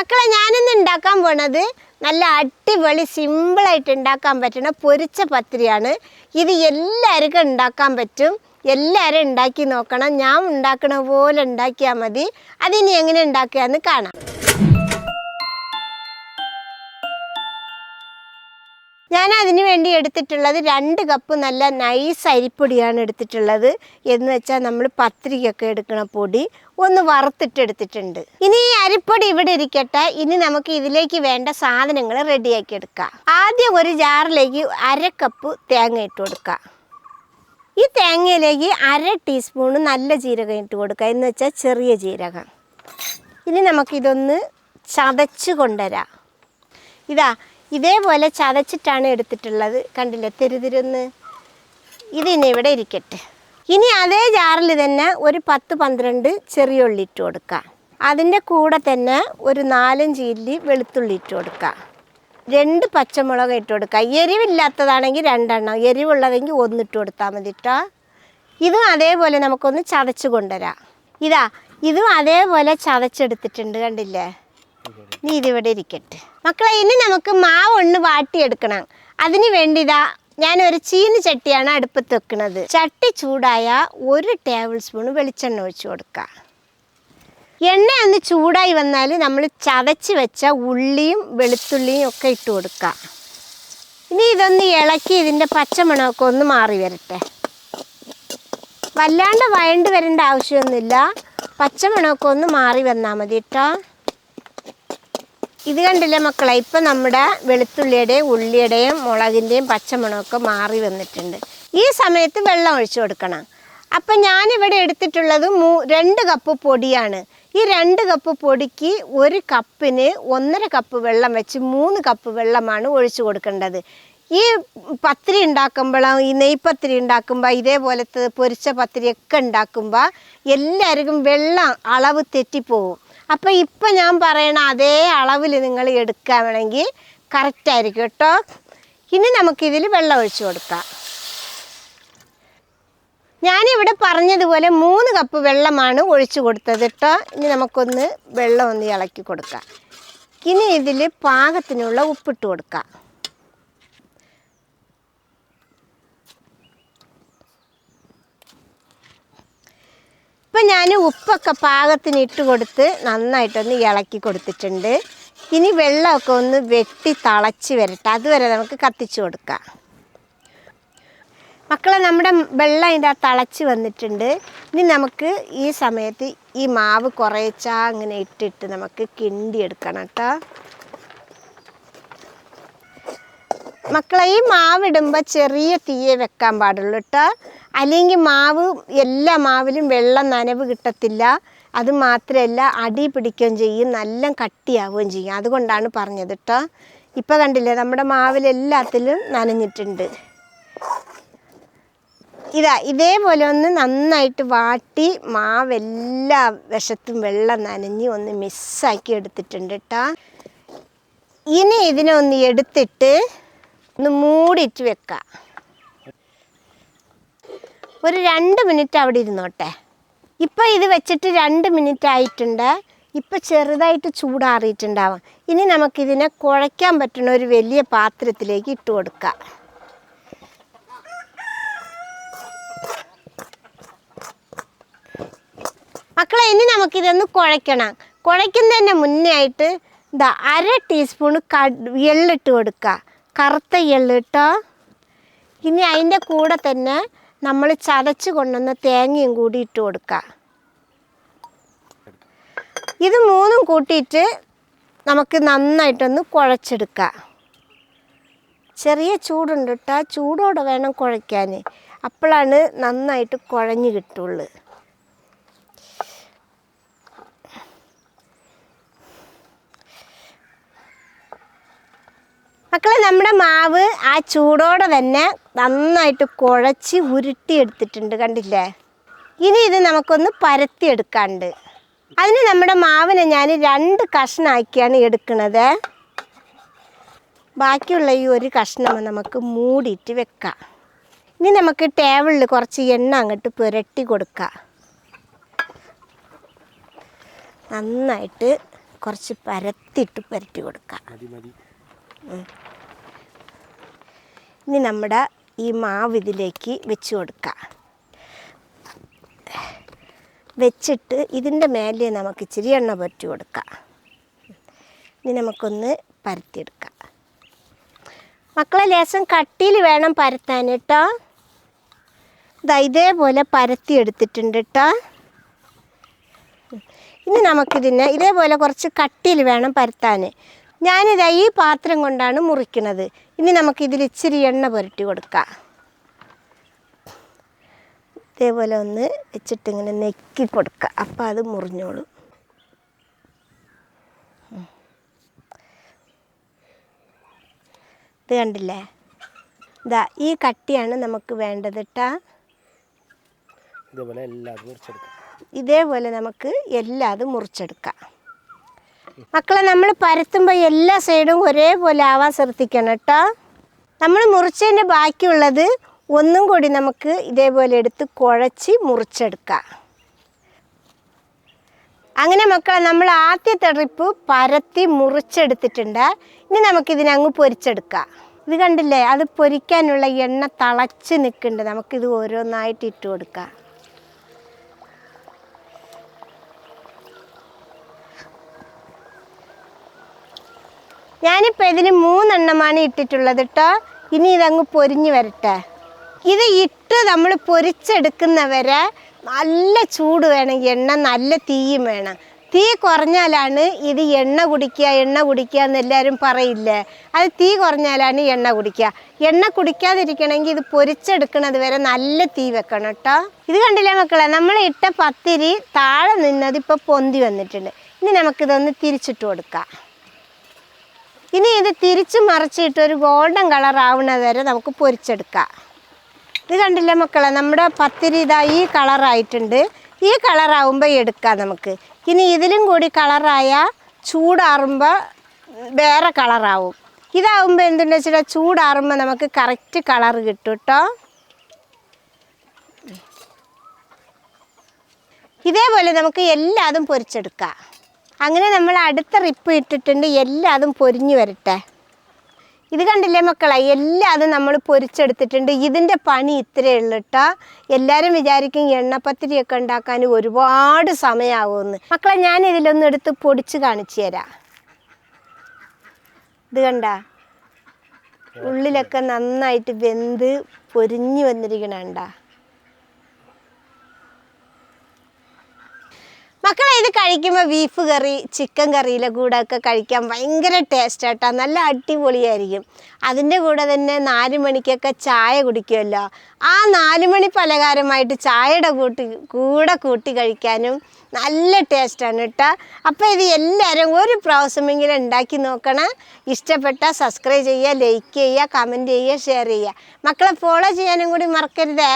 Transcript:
മക്കളെ ഞാനിന്ന് ഉണ്ടാക്കാൻ പോണത് നല്ല അടിപൊളി സിമ്പിളായിട്ട് ഉണ്ടാക്കാൻ പറ്റുന്ന പൊരിച്ച പത്തിരിയാണ്. ഇത് എല്ലാവർക്കും ഉണ്ടാക്കാൻ പറ്റും. എല്ലാവരും ഉണ്ടാക്കി നോക്കണം. ഞാൻ ഉണ്ടാക്കണ പോലെ ഉണ്ടാക്കിയാൽ മതി. അതിനി എങ്ങനെ ഉണ്ടാക്കുകയെന്ന് കാണാം. ഞാൻ അതിന് വേണ്ടി എടുത്തിട്ടുള്ളത് 2 കപ്പ് നല്ല നൈസ് അരിപ്പൊടിയാണ് എടുത്തിട്ടുള്ളത്. എന്ന് വെച്ചാൽ നമ്മൾ പത്തിരിക്കൊക്കെ എടുക്കുന്ന പൊടി ഒന്ന് വറുത്തിട്ടെടുത്തിട്ടുണ്ട്. ഇനി ഈ അരിപ്പൊടി ഇവിടെ ഇരിക്കട്ടെ. ഇനി നമുക്ക് ഇതിലേക്ക് വേണ്ട സാധനങ്ങൾ റെഡിയാക്കി എടുക്കാം. ആദ്യം ഒരു ജാറിലേക്ക് 1/2 കപ്പ് തേങ്ങ ഇട്ട് കൊടുക്കാം. ഈ തേങ്ങയിലേക്ക് 1/2 ടീസ്പൂൺ നല്ല ജീരകം ഇട്ട് കൊടുക്കുക, എന്ന് വെച്ചാൽ ചെറിയ ജീരകം. ഇനി നമുക്കിതൊന്ന് ചതച്ച് കൊണ്ടുവരാം. ഇതേപോലെ ചതച്ചിട്ടാണ് എടുത്തിട്ടുള്ളത്. കണ്ടില്ലേ തിരുതിരുന്ന്. ഇതിനി ഇവിടെ ഇരിക്കട്ടെ. ഇനി അതേ ജാറിൽ തന്നെ ഒരു 10-12 ചെറിയ ഉള്ളി ഇട്ട് കൊടുക്കുക. അതിൻ്റെ കൂടെ തന്നെ ഒരു 4-5 ഇല്ലി വെളുത്തുള്ളി ഇട്ട് കൊടുക്കുക. 2 പച്ചമുളക് ഇട്ട് കൊടുക്കുക. എരിവില്ലാത്തതാണെങ്കിൽ 2 എണ്ണം, എരിവുള്ളതെങ്കിൽ 1 ഇട്ട് കൊടുത്താൽ മതി കേട്ടോ. ഇതും അതേപോലെ നമുക്കൊന്ന് ചതച്ച് കൊണ്ടുവരാം. ഇതും അതേപോലെ ചതച്ചെടുത്തിട്ടുണ്ട്. കണ്ടില്ലേ? ഇനി ഇതിവിടെ ഇരിക്കട്ടെ. മക്കളെ, ഇനി നമുക്ക് മാവ് ഒന്ന് വാട്ടിയെടുക്കണം. അതിന് വേണ്ടി ഞാനൊരു ചീനി ചട്ടിയാണ് അടുപ്പത്ത് വെക്കുന്നത്. ചട്ടി ചൂടായ 1 ടേബിൾ സ്പൂൺ വെളിച്ചെണ്ണ ഒഴിച്ചു കൊടുക്കുക. എണ്ണ ഒന്ന് ചൂടായി വന്നാൽ നമ്മൾ ചതച്ച് വെച്ച ഉള്ളിയും വെളുത്തുള്ളിയും ഒക്കെ ഇട്ട് കൊടുക്കുക. ഇനി ഇതൊന്ന് ഇളക്കി ഇതിൻ്റെ പച്ചമണമൊക്കെ ഒന്ന് മാറി വരട്ടെ. വല്ലാണ്ട് വഴണ്ട് വരേണ്ട ആവശ്യമൊന്നുമില്ല. പച്ചമണമൊക്കെ ഒന്ന് മാറി വന്നാൽ മതി കേട്ടോ. ഇത് കണ്ടില്ലേ മക്കളെ, ഇപ്പം നമ്മുടെ വെളുത്തുള്ളിയുടെയും ഉള്ളിയുടെയും മുളകിൻ്റെയും പച്ചമണമൊക്കെ മാറി വന്നിട്ടുണ്ട്. ഈ സമയത്ത് വെള്ളം ഒഴിച്ചു കൊടുക്കണം. അപ്പം ഞാനിവിടെ എടുത്തിട്ടുള്ളത് 2 കപ്പ് പൊടിയാണ്. ഈ 2 കപ്പ് പൊടിക്ക് 1 കപ്പിന് 1.5 കപ്പ് വെള്ളം വെച്ച് 3 കപ്പ് വെള്ളമാണ് ഒഴിച്ചു കൊടുക്കേണ്ടത്. ഈ പത്തിരി ഉണ്ടാക്കുമ്പോഴോ ഈ നെയ്പത്തിരി ഉണ്ടാക്കുമ്പോൾ ഇതേപോലത്തെ പൊരിച്ച പത്തിരിയൊക്കെ ഉണ്ടാക്കുമ്പോൾ എല്ലാവർക്കും വെള്ളം അളവ് തെറ്റിപ്പോവും. അപ്പോൾ ഇപ്പം ഞാൻ പറയണ അതേ അളവിൽ നിങ്ങൾ എടുക്കുകയാണെങ്കിൽ കറക്റ്റായിരിക്കും കേട്ടോ. ഇനി നമുക്കിതിൽ വെള്ളം ഒഴിച്ചു കൊടുക്കാം. ഞാനിവിടെ പറഞ്ഞതുപോലെ 3 കപ്പ് വെള്ളമാണ് ഒഴിച്ചു കൊടുത്തത് കേട്ടോ. ഇനി നമുക്കൊന്ന് വെള്ളം ഒന്ന് ഇളക്കി കൊടുക്കാം. ഇനി ഇതിൽ പാകത്തിനുള്ള ഉപ്പിട്ട് കൊടുക്കാം. ഇപ്പം ഞാൻ ഉപ്പൊക്കെ പാകത്തിന് ഇട്ട് കൊടുത്ത് നന്നായിട്ടൊന്ന് ഇളക്കി കൊടുത്തിട്ടുണ്ട്. ഇനി വെള്ളമൊക്കെ ഒന്ന് വെട്ടി തിളച്ച് വരട്ടെ. അതുവരെ നമുക്ക് കത്തിച്ച് കൊടുക്കാം. മക്കളെ, നമ്മുടെ വെള്ളം അതിൻ്റെ തിളച്ച് വന്നിട്ടുണ്ട്. ഇനി നമുക്ക് ഈ സമയത്ത് ഈ മാവ് കുറേച്ചാ അങ്ങനെ ഇട്ടിട്ട് നമുക്ക് കിണ്ടിയെടുക്കണം കേട്ടോ. മക്കളെ, ഈ മാവിടുമ്പോൾ ചെറിയ തീയെ വെക്കാൻ പാടുള്ളൂ കേട്ടോ. അല്ലെങ്കിൽ എല്ലാ മാവിലും വെള്ളം നനവ് കിട്ടത്തില്ല. അത് മാത്രമല്ല അടി പിടിക്കുകയും ചെയ്യും, നല്ല കട്ടിയാവുകയും ചെയ്യും. അതുകൊണ്ടാണ് പറഞ്ഞത് കേട്ടോ. ഇപ്പം കണ്ടില്ലേ, നമ്മുടെ മാവിലെല്ലാത്തിലും നനഞ്ഞിട്ടുണ്ട്. ഇതേപോലെ ഒന്ന് നന്നായിട്ട് വാട്ടി മാവെല്ലാ വശത്തും വെള്ളം നനഞ്ഞ് ഒന്ന് മിക്സാക്കി എടുത്തിട്ടുണ്ട് കേട്ടോ. ഇനി ഇതിനെ ഒന്ന് എടുത്തിട്ട് ഒന്ന് മൂടിയിട്ട് വെക്കാം. ഒരു 2 മിനിറ്റ് അവിടെ ഇരുന്നോട്ടെ. ഇപ്പം ഇത് വെച്ചിട്ട് 2 മിനിറ്റ് ആയിട്ടുണ്ട്. ഇപ്പം ചെറുതായിട്ട് ചൂടാറിയിട്ടുണ്ടാവാം. ഇനി നമുക്കിതിനെ കുഴയ്ക്കാൻ പറ്റുന്ന ഒരു വലിയ പാത്രത്തിലേക്ക് ഇട്ട് കൊടുക്കാം. മക്കളെ, ഇനി നമുക്കിതൊന്ന് കുഴയ്ക്കണം. കുഴയ്ക്കുന്നതിന് മുന്നേ ആയിട്ട് 1/2 ടീസ്പൂൺ എള്ളിട്ട് കൊടുക്കുക. കറുത്ത എള്ള് കേട്ടോ. ഇനി അതിൻ്റെ കൂടെ തന്നെ നമ്മൾ ചതച്ച് കൊണ്ടുവന്ന തേങ്ങയും കൂടി ഇട്ട് കൊടുക്കുക. ഇത് 3ഉം കൂട്ടിയിട്ട് നമുക്ക് നന്നായിട്ടൊന്ന് കുഴച്ചെടുക്കാം. ചെറിയ ചൂടുണ്ട് കേട്ടോ. ചൂടോടെ വേണം കുഴയ്ക്കാൻ. അപ്പോഴാണ് നന്നായിട്ട് കുഴഞ്ഞ് കിട്ടുള്ളൂ. മക്കളെ, നമ്മുടെ മാവ് ആ ചൂടോടെ തന്നെ നന്നായിട്ട് കുഴച്ച് ഉരുട്ടിയെടുത്തിട്ടുണ്ട്. കണ്ടില്ലേ? ഇനി ഇത് നമുക്കൊന്ന് പരത്തിയെടുക്കാണ്ട്. അതിന് നമ്മുടെ മാവിനെ ഞാൻ 2 കഷ്ണമാക്കിയാണ് എടുക്കുന്നത്. ബാക്കിയുള്ള ഈ ഒരു കഷ്ണം നമുക്ക് മൂടിയിട്ട് വെക്കാം. ഇനി നമുക്ക് ടേബിളിൽ കുറച്ച് എണ്ണ അങ്ങോട്ട് പുരട്ടി കൊടുക്കാം. നന്നായിട്ട് കുറച്ച് പരത്തിയിട്ട് പുരട്ടി കൊടുക്കാം. ഇനി നമ്മുടെ ഈ മാവ് ഇതിലേക്ക് വെച്ച് കൊടുക്കാം. വെച്ചിട്ട് ഇതിൻ്റെ മേലെ നമുക്ക് ഇച്ചിരി എണ്ണ പുരട്ടി കൊടുക്കാം. ഇനി നമുക്കൊന്ന് പരത്തിയെടുക്കാം. മക്കളെ ലേശം കട്ടിയിൽ വേണം പരത്താൻ കേട്ടോ. ഇതേപോലെ പരത്തി എടുത്തിട്ടുണ്ട് കേട്ടോ. ഇനി നമുക്കിതിനെ ഇതേപോലെ കുറച്ച് കട്ടിയിൽ വേണം പരത്താൻ. ഞാനിതാ ഈ പാത്രം കൊണ്ടാണ് മുറിക്കുന്നത്. ഇനി നമുക്കിതിൽ ഇച്ചിരി എണ്ണ പുരട്ടി കൊടുക്കാം. ഇതേപോലെ ഒന്ന് വെച്ചിട്ടിങ്ങനെ നെക്കി കൊടുക്കുക. അപ്പോൾ അത് മുറിഞ്ഞോളും. ഇത് കണ്ടില്ലേ? ഇതാ ഈ കട്ടിയാണ് നമുക്ക് വേണ്ടത് കേട്ടോ. ഇതേപോലെ നമുക്ക് എല്ലാതും മുറിച്ചെടുക്കാം. മക്കളെ നമ്മൾ പരത്തുമ്പോൾ എല്ലാ സൈഡും ഒരേപോലെ ആവാൻ ശ്രദ്ധിക്കണം കേട്ടോ. നമ്മൾ മുറിച്ചതിൻ്റെ ബാക്കിയുള്ളത് ഒന്നും കൂടി നമുക്ക് ഇതേപോലെ എടുത്ത് കുഴച്ച് മുറിച്ചെടുക്കാം. അങ്ങനെ മക്കളെ നമ്മൾ ആദ്യത്തെ ട്രിപ്പ് പരത്തി മുറിച്ചെടുത്തിട്ടുണ്ട്. ഇനി നമുക്കിതിനങ്ങ് പൊരിച്ചെടുക്കാം. ഇത് കണ്ടില്ലേ? അത് പൊരിക്കാനുള്ള എണ്ണ തിളച്ച് നിൽക്കുന്നുണ്ട്. നമുക്കിത് ഓരോന്നായിട്ട് ഇട്ട് കൊടുക്കാം. ഞാനിപ്പോൾ ഇതിന് 3 എണ്ണമാണ് ഇട്ടിട്ടുള്ളത് കേട്ടോ. ഇനി ഇതങ്ങ് പൊരിഞ്ഞ് വരട്ടെ. ഇത് ഇട്ട് നമ്മൾ പൊരിച്ചെടുക്കുന്നവരെ നല്ല ചൂട് വേണം. എണ്ണ നല്ല തീയും വേണം. തീ കുറഞ്ഞാലാണ് ഇത് എണ്ണ കുടിക്കുക എന്നെല്ലാവരും പറയില്ലേ. അത് തീ കുറഞ്ഞാലാണ് എണ്ണ കുടിക്കുക. എണ്ണ കുടിക്കാതിരിക്കണമെങ്കിൽ ഇത് പൊരിച്ചെടുക്കുന്നത് വരെ നല്ല തീ വെക്കണം കേട്ടോ. ഇത് കണ്ടില്ലേ മക്കളെ? നമ്മൾ ഇട്ട പത്തിരി താഴെ നിന്നത് ഇപ്പോൾ പൊന്തി വന്നിട്ടുണ്ട്. ഇനി നമുക്കിതൊന്ന് തിരിച്ചിട്ട് കൊടുക്കാം. ഇനി ഇത് തിരിച്ച് മറിച്ചിട്ട് ഒരു ഗോൾഡൻ കളർ ആവുന്നത് വരെ നമുക്ക് പൊരിച്ചെടുക്കാം. ഇത് കണ്ടില്ലേ മക്കളെ? നമ്മുടെ പത്തിരി ഇതാ ഈ കളറായിട്ടുണ്ട്. ഈ കളറാവുമ്പോൾ എടുക്കാം നമുക്ക്. ഇനി ഇതിലും കൂടി കളറായാൽ ചൂടാറുമ്പോൾ വേറെ കളറാവും. ഇതാവുമ്പോൾ എന്തെന്ന് വെച്ചാൽ ചൂടാറുമ്പോൾ നമുക്ക് കറക്റ്റ് കളർ കിട്ടും കേട്ടോ. ഇതേപോലെ നമുക്ക് എല്ലാതും പൊരിച്ചെടുക്കാം. അങ്ങനെ നമ്മൾ അടുത്ത റിപ്പ് ഇട്ടിട്ടുണ്ട്. എല്ലാതും പൊരിഞ്ഞു വരട്ടെ. ഇത് കണ്ടില്ലേ മക്കളെ? എല്ലാതും നമ്മൾ പൊരിച്ചെടുത്തിട്ടുണ്ട്. ഇതിൻ്റെ പണി ഇത്രയേ ഉള്ളൂ കേട്ടോ. എല്ലാവരും വിചാരിക്കും എണ്ണപ്പത്തിരിയൊക്കെ ഉണ്ടാക്കാൻ ഒരുപാട് സമയമാകുമെന്ന്. മക്കളെ ഞാൻ ഇതിലൊന്നും എടുത്ത് പൊടിച്ച് കാണിച്ചു തരാം. ഇത് കണ്ട ഉള്ളിലൊക്കെ നന്നായിട്ട് വെന്ത് പൊരിഞ്ഞു വന്നിരിക്കണണ്ട. മക്കളെ ഇത് കഴിക്കുമ്പോൾ ബീഫ് കറി ചിക്കൻ കറിയിലെ കൂടെ ഒക്കെ കഴിക്കാൻ ഭയങ്കര ടേസ്റ്റ് ആട്ടോ. നല്ല അടിപൊളിയായിരിക്കും. അതിൻ്റെ കൂടെ തന്നെ 4 മണിക്കൊക്കെ ചായ കുടിക്കുമല്ലോ. ആ 4 മണി പലഹാരമായിട്ട് ചായയുടെ കൂടെ കൂട്ടി കഴിക്കാനും നല്ല ടേസ്റ്റാണ് കേട്ടോ. അപ്പോൾ ഇത് എല്ലാവരും ഒരു പ്രാവശ്യമെങ്കിലും ഉണ്ടാക്കി നോക്കണം. ഇഷ്ടപ്പെട്ടാൽ സബ്സ്ക്രൈബ് ചെയ്യുക, ലൈക്ക് ചെയ്യുക, കമൻറ്റ് ചെയ്യുക, ഷെയർ ചെയ്യുക. മക്കളെ ഫോളോ ചെയ്യാനും കൂടി മറക്കരുതേ.